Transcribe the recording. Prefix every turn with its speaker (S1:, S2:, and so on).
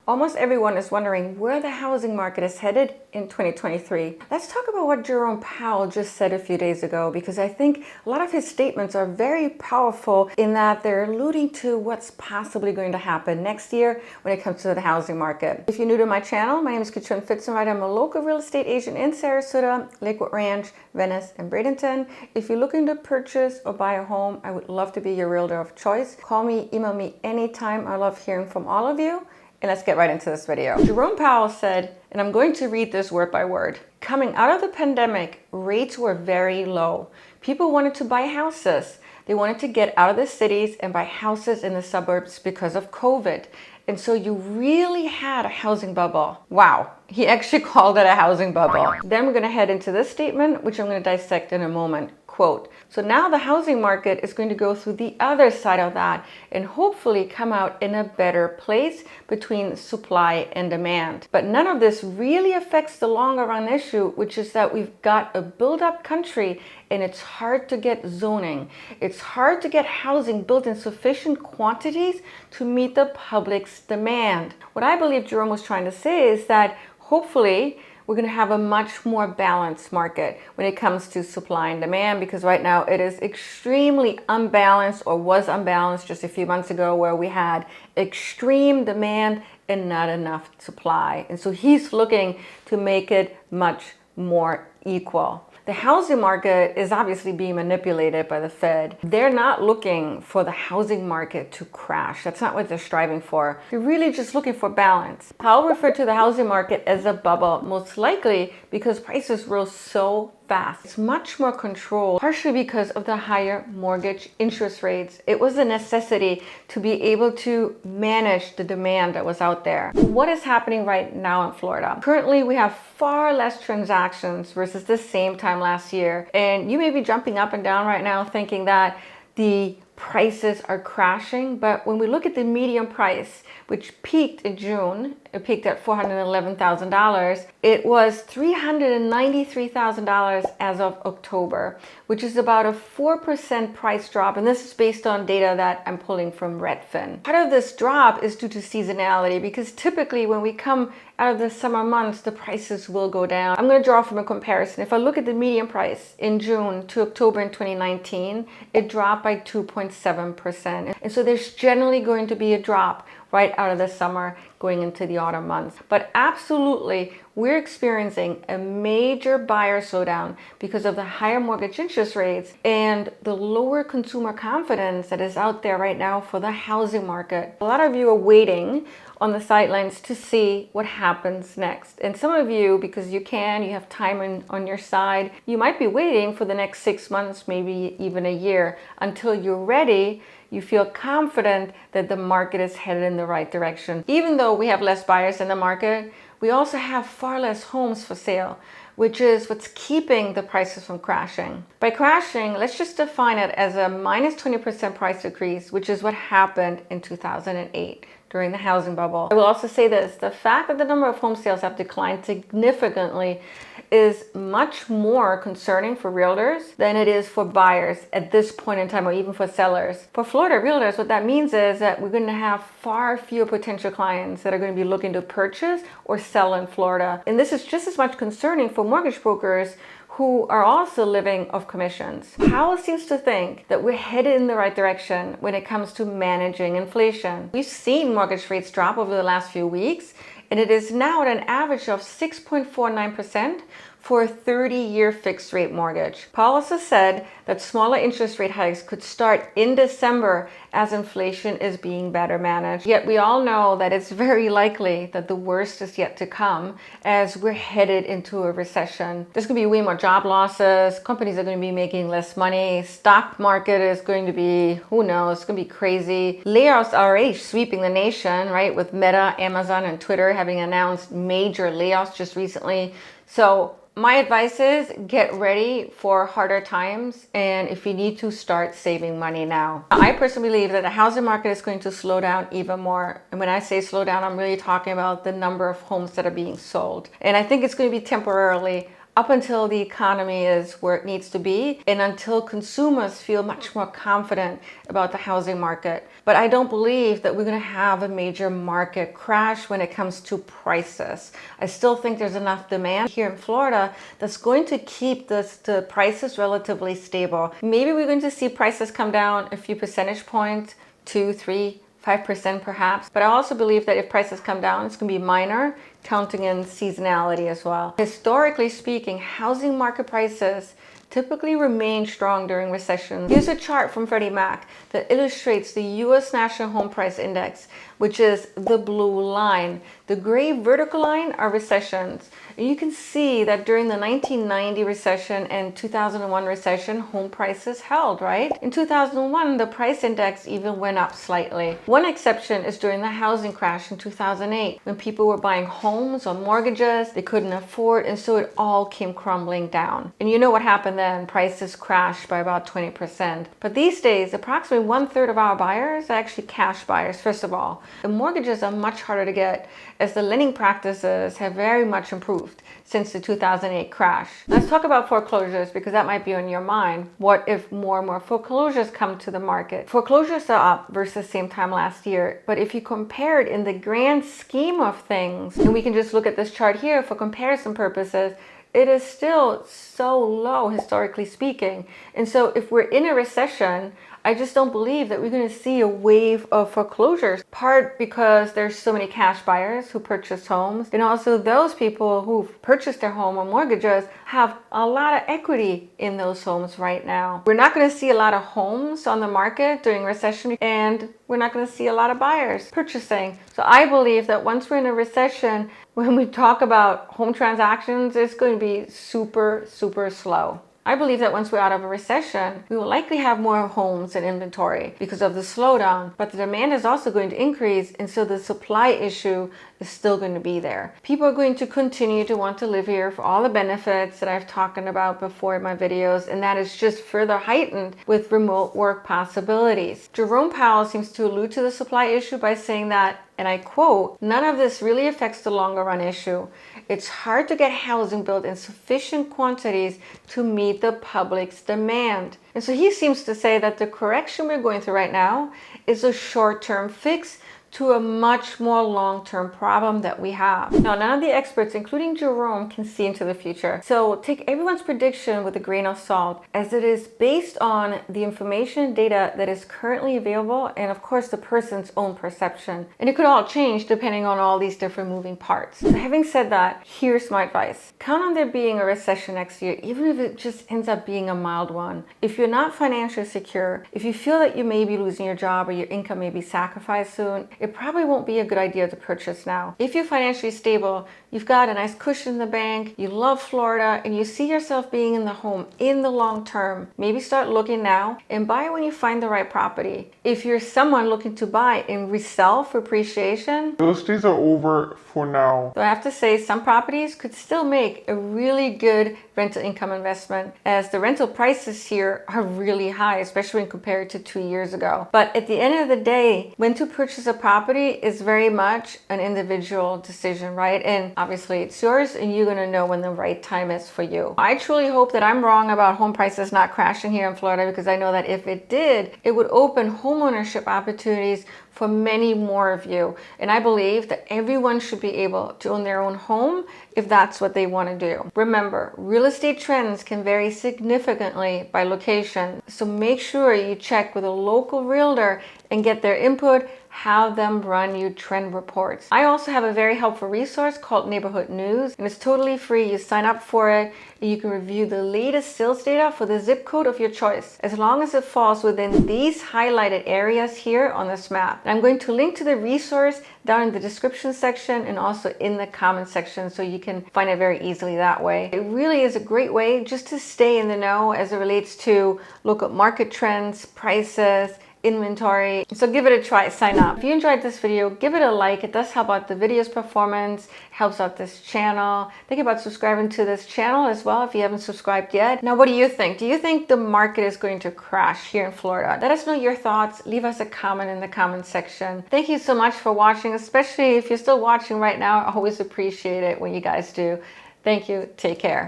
S1: Almost everyone is wondering where the housing market is headed in 2023. Let's talk about what Jerome Powell just said a few days ago, because I think a lot of his statements are very powerful in that they're alluding to what's possibly going to happen next year when it comes to the housing market. If you're new to my channel, my name is Katrin.pfitzenreiter. I'm a local real estate agent in Sarasota, Lakewood Ranch, Venice, and Bradenton. If you're looking to purchase or buy a home, I would love to be your realtor of choice. Call me, email me anytime. I love hearing from all of you. And let's get right into this video. Jerome Powell said, and I'm going to read this word by word, coming out of the pandemic, rates were very low. People wanted to buy houses. They wanted to get out of the cities and buy houses in the suburbs because of COVID. And so you really had a housing bubble. Wow, he actually called it a housing bubble. Then we're gonna head into this statement, which I'm gonna dissect in a moment. Quote, so now the housing market is going to go through the other side of that and hopefully come out in a better place between supply and demand. But none of this really affects the longer run issue, which is that we've got a build-up country and it's hard to get zoning. It's hard to get housing built in sufficient quantities to meet the public's demand. What I believe Jerome was trying to say is that hopefully we're going to have a much more balanced market when it comes to supply and demand, because right now it is extremely unbalanced, or was unbalanced just a few months ago, where we had extreme demand and not enough supply. And so he's looking to make it much more equal. The housing market is obviously being manipulated by the Fed. They're not looking for the housing market to crash. That's not what they're striving for. They're really just looking for balance. Powell referred to the housing market as a bubble, most likely because prices rose so fast. It's much more controlled, partially because of the higher mortgage interest rates. It was a necessity to be able to manage the demand that was out there. What is happening right now in Florida? Currently, we have far less transactions versus the same time last year. And you may be jumping up and down right now thinking that the prices are crashing, but when we look at the median price, which peaked in June, it peaked at $411,000. It was $393,000 as of October, which is about a 4% price drop. And this is based on data that I'm pulling from Redfin. Part of this drop is due to seasonality, because typically when we come out of the summer months, the prices will go down. I'm going to draw from a comparison. If I look at the median price in June to October in 2019, it dropped by 2.7%. And so there's generally going to be a drop right out of the summer going into the autumn months. But absolutely, we're experiencing a major buyer slowdown because of the higher mortgage interest rates and the lower consumer confidence that is out there right now for the housing market. A lot of you are waiting on the sidelines to see what happens next. And some of you, because you have time on your side, you might be waiting for the next 6 months, maybe even a year, until you're ready. You feel confident that the market is headed in the right direction. Even though we have less buyers in the market, we also have far less homes for sale, which is what's keeping the prices from crashing. By crashing, let's just define it as a minus 20% price decrease, which is what happened in 2008 during the housing bubble. I will also say this, the fact that the number of home sales have declined significantly is much more concerning for realtors than it is for buyers at this point in time, or even for sellers. For Florida realtors, what that means is that we're going to have far fewer potential clients that are going to be looking to purchase or sell in Florida. And this is just as much concerning for mortgage brokers who are also living off commissions. Powell seems to think that we're headed in the right direction when it comes to managing inflation. We've seen mortgage rates drop over the last few weeks, and it is now at an average of 6.49% for a 30-year fixed rate mortgage. Powell also said that smaller interest rate hikes could start in December as inflation is being better managed. Yet we all know that it's very likely that the worst is yet to come as we're headed into a recession. There's going to be way more job losses. Companies are going to be making less money. Stock market is going to be, who knows, it's going to be crazy. Layoffs are already sweeping the nation, right? With Meta, Amazon, and Twitter having announced major layoffs just recently. So my advice is get ready for harder times, and if you need to, start saving money now. I personally believe that the housing market is going to slow down even more. And when I say slow down, I'm really talking about the number of homes that are being sold. And I think it's going to be temporarily up until the economy is where it needs to be and until consumers feel much more confident about the housing market. But I don't believe that we're going to have a major market crash when it comes to prices. I still think there's enough demand here in Florida that's going to keep the prices relatively stable. Maybe we're going to see prices come down a few percentage points, 2, 3, 5% perhaps. But I also believe that if prices come down, it's going to be minor, counting in seasonality as well. Historically speaking, housing market prices typically remain strong during recessions. Here's a chart from Freddie Mac that illustrates the U.S. National Home Price Index, which is the blue line. The gray vertical line are recessions. And you can see that during the 1990 recession and 2001 recession, home prices held, right? In 2001, the price index even went up slightly. One exception is during the housing crash in 2008, when people were buying homes on mortgages they couldn't afford, and so it all came crumbling down. And you know what happened then? Prices crashed by about 20%. But these days, approximately 1/3 of our buyers are actually cash buyers, first of all. The mortgages are much harder to get as the lending practices have very much improved since the 2008 crash. Let's talk about foreclosures because that might be on your mind. What if more and more foreclosures come to the market? Foreclosures are up versus same time last year, but if you compare it in the grand scheme of things, and we can just look at this chart here for comparison purposes, it is still so low historically speaking. And so if we're in a recession, I just don't believe that we're going to see a wave of foreclosures, part because there's so many cash buyers who purchase homes, and also those people who've purchased their home on mortgages have a lot of equity in those homes right now. We're not going to see a lot of homes on the market during recession, and we're not going to see a lot of buyers purchasing. So I believe that once we're in a recession, when we talk about home transactions, it's going to be super, super slow. I believe that once we're out of a recession, we will likely have more homes in inventory because of the slowdown, but the demand is also going to increase, and so the supply issue is still going to be there. People are going to continue to want to live here for all the benefits that I've talked about before in my videos, and that is just further heightened with remote work possibilities. Jerome Powell seems to allude to the supply issue by saying that, and I quote, "None of this really affects the longer run issue. It's hard to get housing built in sufficient quantities to meet the public's demand." And so he seems to say that the correction we're going through right now is a short-term fix to a much more long-term problem that we have. Now, none of the experts, including Jerome, can see into the future. So take everyone's prediction with a grain of salt, as it is based on the information and data that is currently available, and of course the person's own perception. And it could all change depending on all these different moving parts. So having said that, here's my advice. Count on there being a recession next year, even if it just ends up being a mild one. If you're not financially secure, if you feel that you may be losing your job or your income may be sacrificed soon, it probably won't be a good idea to purchase now. If you're financially stable, you've got a nice cushion in the bank, you love Florida, and you see yourself being in the home in the long term, maybe start looking now and buy when you find the right property. If you're someone looking to buy and resell for appreciation,
S2: those days are over for now.
S1: So I have to say some properties could still make a really good rental income investment, as the rental prices here are really high, especially when compared to 2 years ago. But at the end of the day, when to purchase a property is very much an individual decision, right? And obviously it's yours, and you're going to know when the right time is for you. I truly hope that I'm wrong about home prices not crashing here in Florida, because I know that if it did, it would open homeownership opportunities for many more of you. And I believe that everyone should be able to own their own home if that's what they want to do. Remember, real estate trends can vary significantly by location, so make sure you check with a local realtor and get their input. Have them run you trend reports. I also have a very helpful resource called Neighborhood News, and it's totally free. You sign up for it and you can review the latest sales data for the zip code of your choice, as long as it falls within these highlighted areas here on this map. And I'm going to link to the resource down in the description section and also in the comment section, so you can find it very easily that way. It really is a great way just to stay in the know as it relates to local market trends, prices, inventory. So give it a try, sign up. If you enjoyed this video, give it a like. It does help out the video's performance, helps out this channel. Think about subscribing to this channel as well if you haven't subscribed yet. Now, what do you think? Do you think the market is going to crash here in Florida? Let us know your thoughts. Leave us a comment in the comment section. Thank you so much for watching, especially if you're still watching right now. I always appreciate it when you guys do. Thank you. Take care.